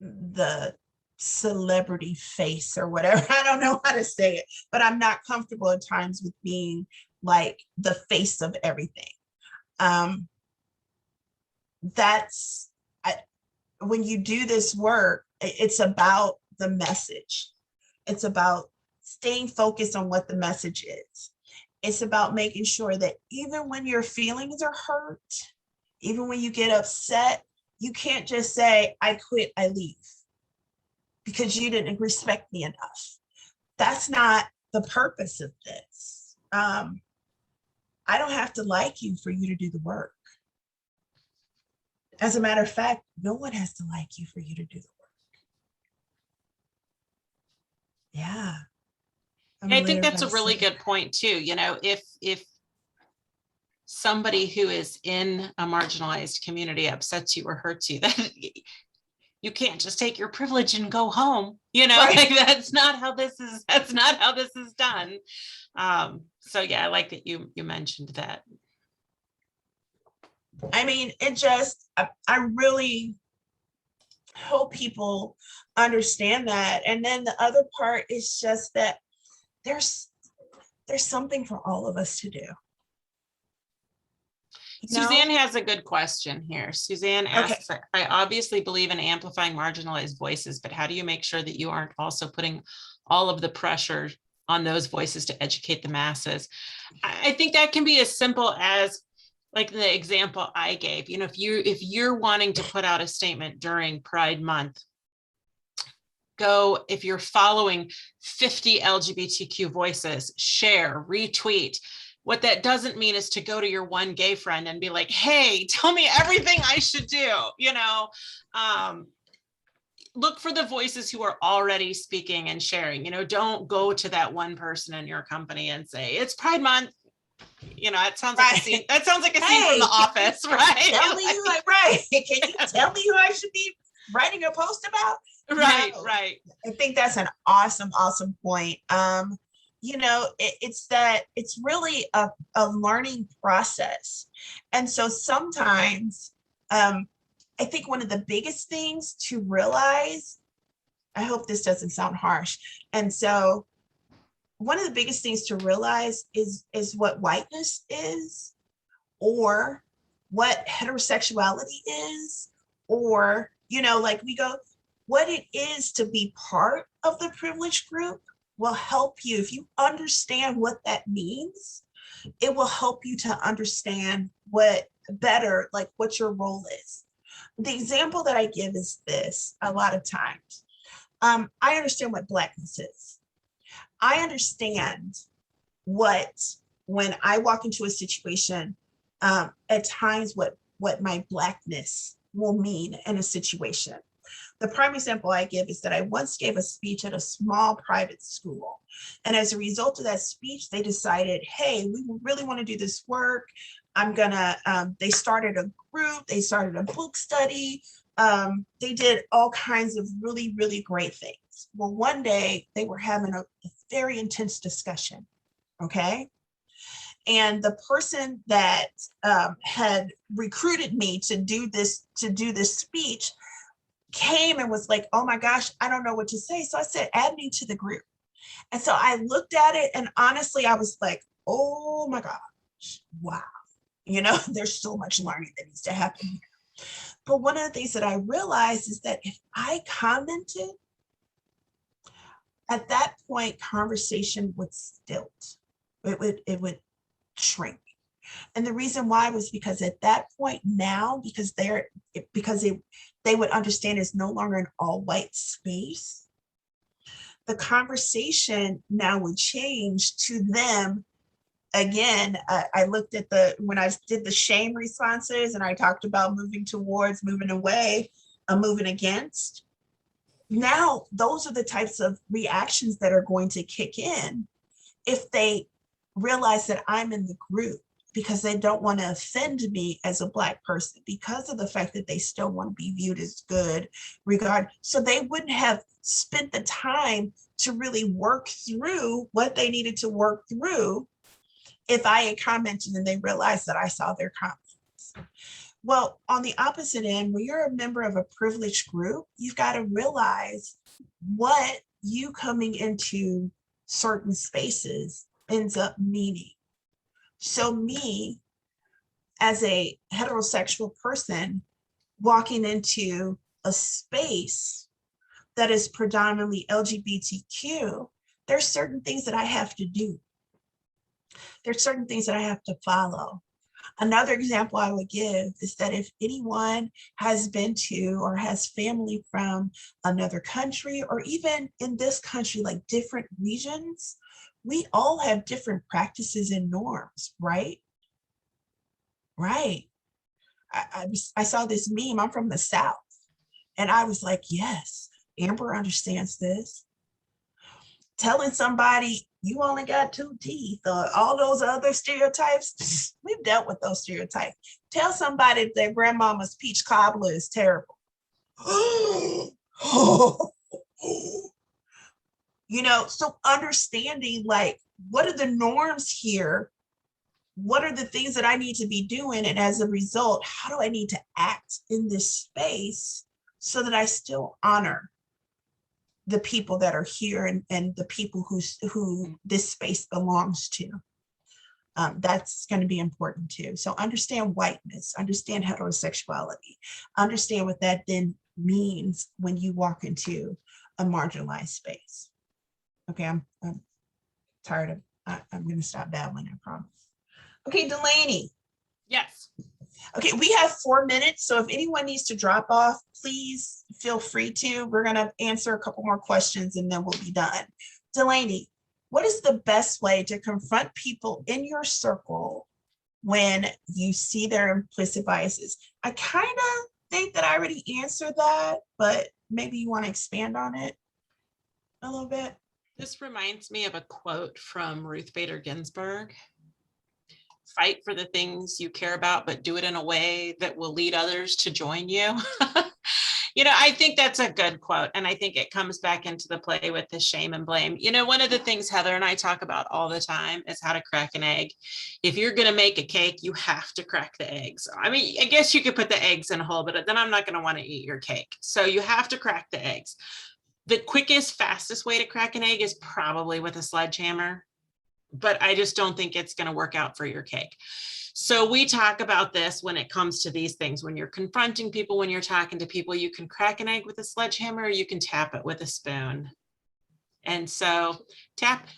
the celebrity face or whatever. I don't know how to say it, but I'm not comfortable at times with being like the face of everything. That's when you do this work, it's about the message. It's about staying focused on what the message is. It's about making sure that even when your feelings are hurt, even when you get upset, you can't just say, I quit, I leave, because you didn't respect me enough. That's not the purpose of this. I don't have to like you for you to do the work. As a matter of fact, no one has to like you for you to do the work. Yeah. I think that's a really good point too. If somebody who is in a marginalized community upsets you or hurts you, then you can't just take your privilege and go home. Right. Like that's not how this is done. So yeah, I like that you mentioned that. I mean, I really hope people understand that. And then the other part is just that there's something for all of us to do. Suzanne has a good question here. Suzanne asks, okay, I obviously believe in amplifying marginalized voices, but how do you make sure that you aren't also putting all of the pressure on those voices to educate the masses? I think that can be as simple as like the example I gave. If you're wanting to put out a statement during Pride Month, if you're following 50 LGBTQ voices, share, retweet. What that doesn't mean is to go to your one gay friend and be like, hey, tell me everything I should do. Look for the voices who are already speaking and sharing. Don't go to that one person in your company and say, it's Pride Month. It sounds like a scene. That sounds like a scene from The Office, right? Tell me right. Can you tell me who I should be writing a post about? Right, no. Right. I think that's an awesome point. It's really a learning process. And so sometimes I think one of the biggest things to realize, I hope this doesn't sound harsh. And so one of the biggest things to realize is what whiteness is, or what heterosexuality is, or, like we go, what it is to be part of the privileged group will help you. If you understand what that means, it will help you to understand what your role is. The example that I give is this a lot of times. I understand what Blackness is. I understand when I walk into a situation, at times what my Blackness will mean in a situation. The prime example I give is that I once gave a speech at a small private school. And as a result of that speech, they decided, hey, we really want to do this work. They started a group, they started a book study. They did all kinds of really, really great things. Well, one day they were having a very intense discussion, okay? And the person that had recruited me to do this speech came and was like, oh my gosh, I don't know what to say. So I said, add me to the group. And so I looked at it, and honestly, I was like, oh my gosh, wow. There's so much learning that needs to happen here. But one of the things that I realized is that if I commented, at that point, conversation would stilt. It would shrink. And the reason why was because at that point now, because they would understand it's no longer an all white space, the conversation now would change to them. Again, I looked at when I did the shame responses, and I talked about moving towards, moving away, moving against. Now, those are the types of reactions that are going to kick in if they realize that I'm in the group, because they don't want to offend me as a Black person, because of the fact that they still want to be viewed as good regard. So they wouldn't have spent the time to really work through what they needed to work through if I had commented and they realized that I saw their comments. Well, on the opposite end, when you're a member of a privileged group, you've got to realize what you coming into certain spaces ends up meaning. So me, as a heterosexual person, walking into a space that is predominantly LGBTQ, there's certain things that I have to do. There's certain things that I have to follow. Another example I would give is that if anyone has been to or has family from another country, or even in this country, like different regions, we all have different practices and norms, right? Right. I saw this meme. I'm from the South. And I was like, yes, Amber understands this. Telling somebody you only got 2 teeth, or all those other stereotypes, we've dealt with those stereotypes. Tell somebody their grandmama's peach cobbler is terrible. So understanding, like, what are the norms here? What are the things that I need to be doing? And as a result, how do I need to act in this space so that I still honor the people that are here, and the people who this space belongs to? That's going to be important too. So understand whiteness, understand heterosexuality, understand what that then means when you walk into a marginalized space. Okay, I'm tired of, I'm going to stop babbling, I promise. Okay, Delaney. Yes. Okay, we have 4 minutes, so if anyone needs to drop off, please feel free to. We're going to answer a couple more questions and then we'll be done. Delaney, what is the best way to confront people in your circle when you see their implicit biases? I kind of think that I already answered that, but maybe you want to expand on it a little bit. This reminds me of a quote from Ruth Bader Ginsburg. Fight for the things you care about, but do it in a way that will lead others to join you. I think that's a good quote. And I think it comes back into the play with the shame and blame. One of the things Heather and I talk about all the time is how to crack an egg. If you're going to make a cake, you have to crack the eggs. I mean, I guess you could put the eggs in whole, but then I'm not going to want to eat your cake. So you have to crack the eggs. The quickest, fastest way to crack an egg is probably with a sledgehammer, but I just don't think it's going to work out for your cake. So we talk about this when it comes to these things. When you're confronting people, when you're talking to people, you can crack an egg with a sledgehammer, or you can tap it with a spoon. And so tap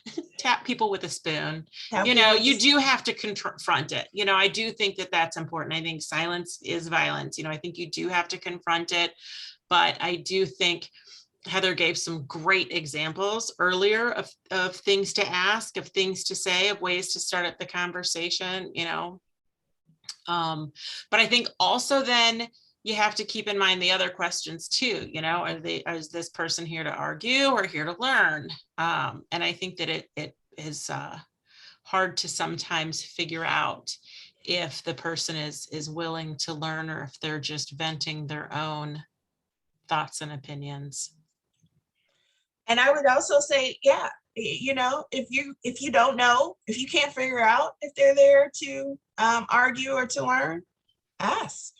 people with a spoon. You do have to confront it. I do think that that's important. I think silence is violence. I think you do have to confront it, but I do think Heather gave some great examples earlier of things to ask, of things to say, of ways to start up the conversation, But I think also then you have to keep in mind the other questions too, is this person here to argue or here to learn? And I think that it is hard to sometimes figure out if the person is willing to learn, or if they're just venting their own thoughts and opinions. And I would also say, yeah, You know, if you don't know, if you can't figure out if they're there to argue or to learn, ask.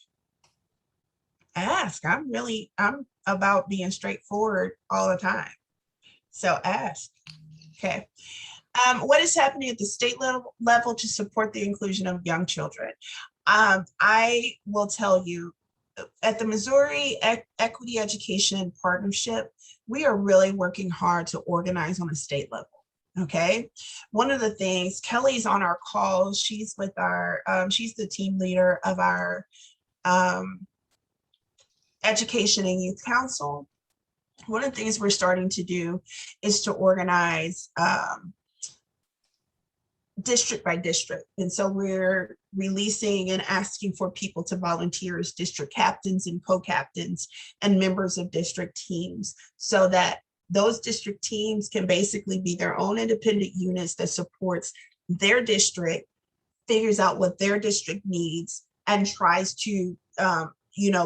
Ask. I'm about being straightforward all the time. So ask. Okay. What is happening at the state level to support the inclusion of young children? I will tell you, at the Missouri Equity Education Partnership, we are really working hard to organize on a state level. Okay. One of the things, Kelly's on our call, she's with our, she's the team leader of our Education and Youth Council. One of the things we're starting to do is to organize district by district. And so we're releasing and asking for people to volunteer as district captains and co-captains and members of district teams, so that those district teams can basically be their own independent units that supports their district, figures out what their district needs, and tries to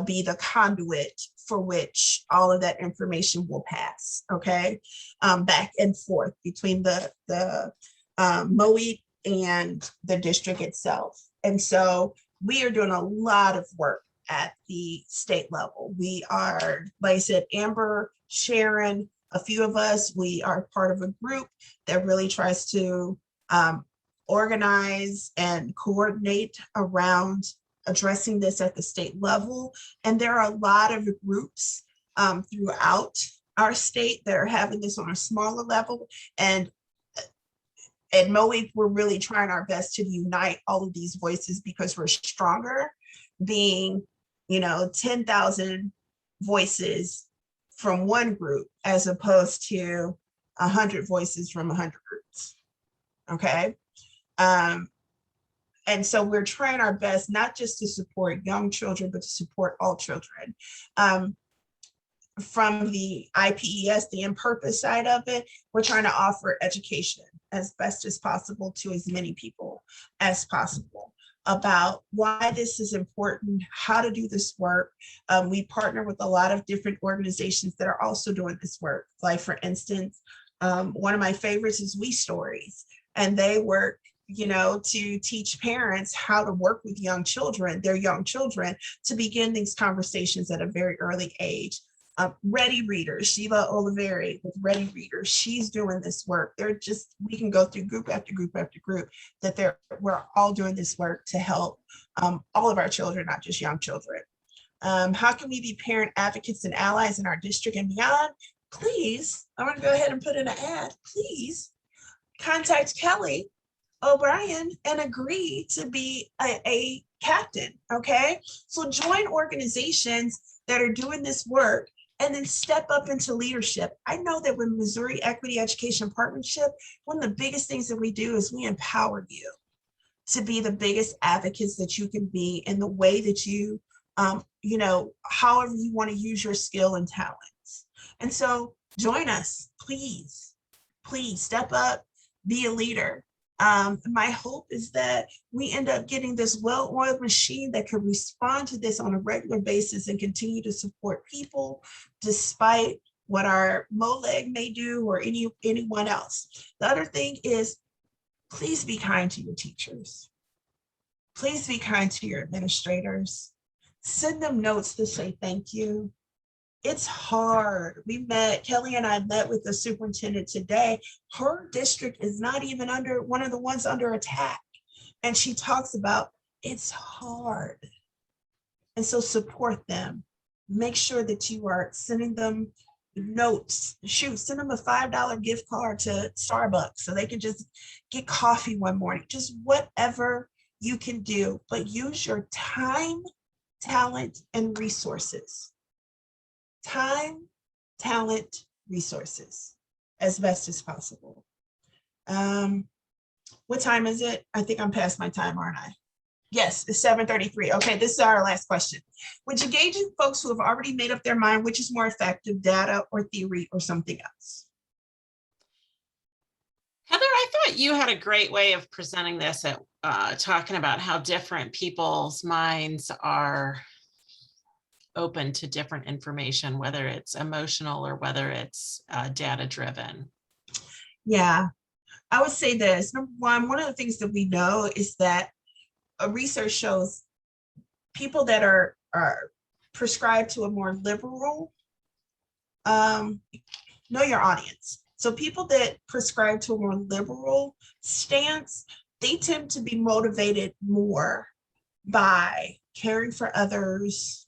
be the conduit for which all of that information will pass. Okay. Back and forth between the MoEEP and the district itself. And so we are doing a lot of work at the state level. We are, like I said, Amber, Sharon, a few of us, we are part of a group that really tries to organize and coordinate around addressing this at the state level. And there are a lot of groups throughout our state that are having this on a smaller level. And at MoEEP, we're really trying our best to unite all of these voices, because we're stronger being, 10,000 voices from one group as opposed to 100 voices from 100 groups. Okay. And so we're trying our best, not just to support young children, but to support all children. From the IPES, the in-purpose side of it, we're trying to offer education as best as possible to as many people as possible about why this is important, how to do this work. We partner with a lot of different organizations that are also doing this work. Like, for instance, one of my favorites is We Stories, and they work to teach parents how to work with their young children, to begin these conversations at a very early age. Ready Readers, Sheila Oliveri with Ready Readers, she's doing this work. We can go through group after group after group we're all doing this work to help all of our children, not just young children. How can we be parent advocates and allies in our district and beyond? Please, I'm going to go ahead and put in an ad. Please contact Kelly O'Brien and agree to be a captain. Okay, so join organizations that are doing this work and then step up into leadership. I know that with Missouri Equity Education Partnership, one of the biggest things that we do is we empower you to be the biggest advocates that you can be in the way that you, however you want to use your skill and talents. And so join us, please step up, be a leader. My hope is that we end up getting this well-oiled machine that can respond to this on a regular basis and continue to support people despite what our MoLeg may do or anyone else. The other thing is, please be kind to your teachers. Please be kind to your administrators. Send them notes to say thank you. It's hard. Kelly and I met with the superintendent today. Her district is not even one of the ones under attack. And she talks about it's hard. And so support them. Make sure that you are sending them notes. Send them a $5 gift card to Starbucks so they can just get coffee one morning. Just whatever you can do, but use your time, talent, and resources. Time, talent, resources as best as possible. What time is it? I think I'm past my time, aren't I? Yes, it's 7:33. Okay, this is our last question. Would you gauge folks who have already made up their mind which is more effective, data or theory or something else? Heather, I thought you had a great way of presenting this at talking about how different people's minds are open to different information, whether it's emotional or whether it's data driven. Yeah, I would say this. Number one of the things that we know is that research shows people that are prescribed to a more liberal, um, know your audience. So people that prescribe to a more liberal stance, they tend to be motivated more by caring for others,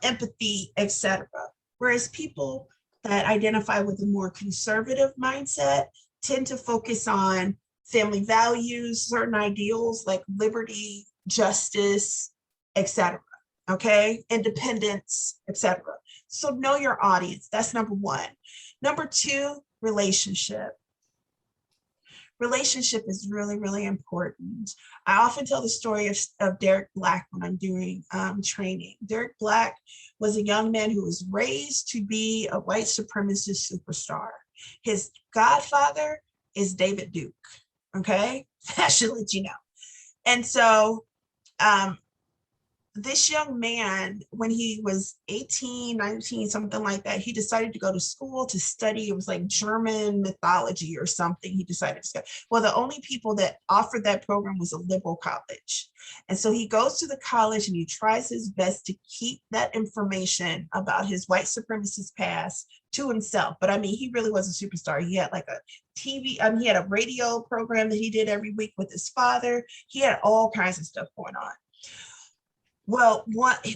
empathy, etc. Whereas people that identify with a more conservative mindset tend to focus on family values, certain ideals like liberty, justice, etc. Okay, independence, etc. So know your audience. That's number one. Number two, relationship. Relationship is really, really important. I often tell the story of Derek Black when I'm doing training. Derek Black was a young man who was raised to be a white supremacist superstar. His godfather is David Duke. Okay, that should let you know. And so um, this young man, when he was 18, 19, something like that, he decided to go to school to study. It was like German mythology or something. He decided to study. Well, the only people that offered that program was a liberal college. And so he goes to the college and he tries his best to keep that information about his white supremacist past to himself. But I mean, he really was a superstar. He had like a TV, he had a radio program that he did every week with his father. He had all kinds of stuff going on. Well,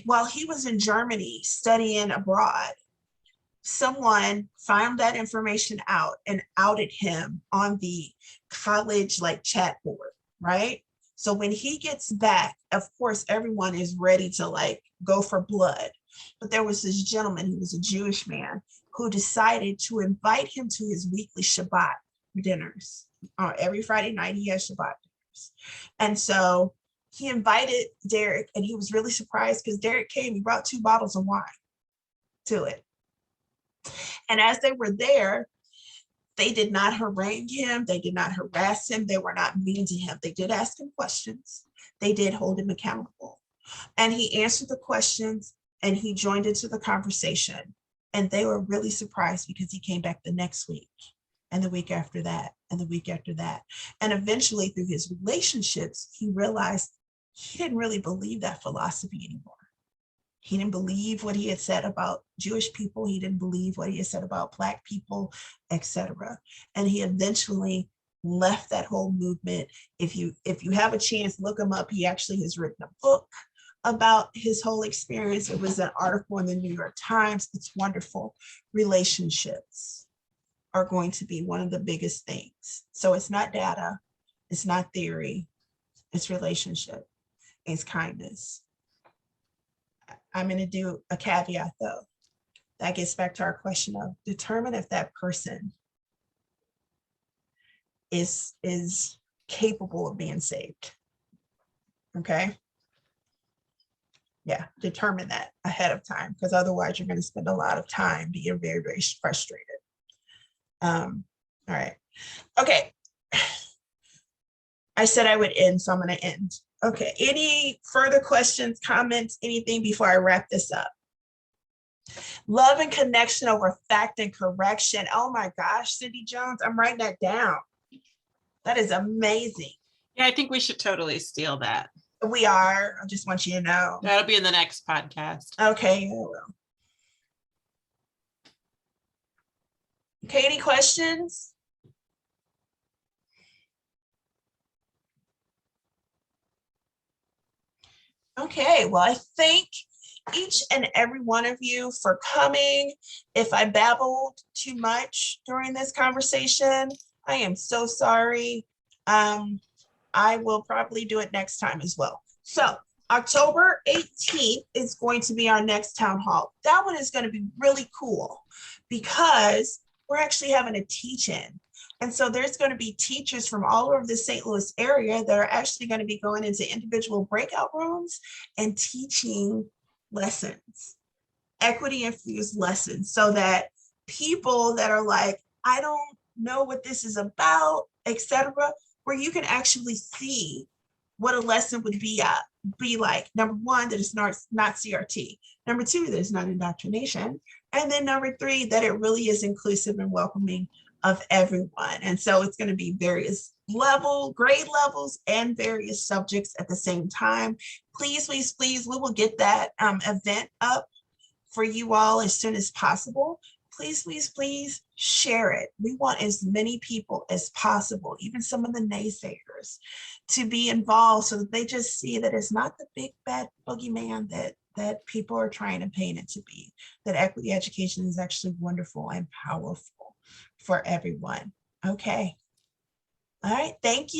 while he was in Germany studying abroad, someone found that information out and outed him on the college like chat board, right? So when he gets back, of course, everyone is ready to like go for blood. But there was this gentleman who was a Jewish man who decided to invite him to his weekly Shabbat dinners. Every Friday night, he has Shabbat dinners. And so he invited Derek, and he was really surprised because Derek came, he brought 2 bottles of wine to it. And as they were there, they did not harangue him. They did not harass him. They were not mean to him. They did ask him questions. They did hold him accountable. And he answered the questions and he joined into the conversation. And they were really surprised because he came back the next week and the week after that and the week after that. And eventually through his relationships, he realized he didn't really believe that philosophy anymore. He didn't believe what he had said about Jewish people. He didn't believe what he had said about Black people, etc. And he eventually left that whole movement. If you have a chance, look him up. He actually has written a book about his whole experience. It was an article in the New York Times. It's wonderful. Relationships are going to be one of the biggest things. So it's not data, it's not theory, it's relationship, it's kindness. I'm going to do a caveat though. That gets back to our question of determine if that person is capable of being saved. Okay. Yeah, determine that ahead of time, because otherwise you're going to spend a lot of time being very, very frustrated. All right. Okay. I said I would end, so I'm going to end. Okay. Any further questions, comments, anything before I wrap this up? Love and connection over fact and correction. Oh my gosh, Cindy Jones, I'm writing that down. That is amazing. Yeah, I think we should totally steal that. We are. I just want you to know. That'll be in the next podcast. Okay, I will. Okay, any questions? Okay, well, I thank each and every one of you for coming. If I babbled too much during this conversation, I am so sorry. I will probably do it next time as well. So October 18th is going to be our next town hall. That one is going to be really cool because we're actually having a teach-in. And so there's going to be teachers from all over the St. Louis area that are actually going to be going into individual breakout rooms and teaching lessons, equity infused lessons, so that people that are like, I don't know what this is about, etc., where you can actually see what a lesson would be like. Number one, that it's not CRT. Number two, that it's not indoctrination. And then number three, that it really is inclusive and welcoming of everyone. And so it's going to be various grade levels and various subjects at the same time. Please, please, please, we will get that event up for you all as soon as possible. Please, please, please share it. We want as many people as possible, even some of the naysayers, to be involved so that they just see that it's not the big bad boogeyman that people are trying to paint it to be, that equity education is actually wonderful and powerful for everyone. Okay. All right. Thank you.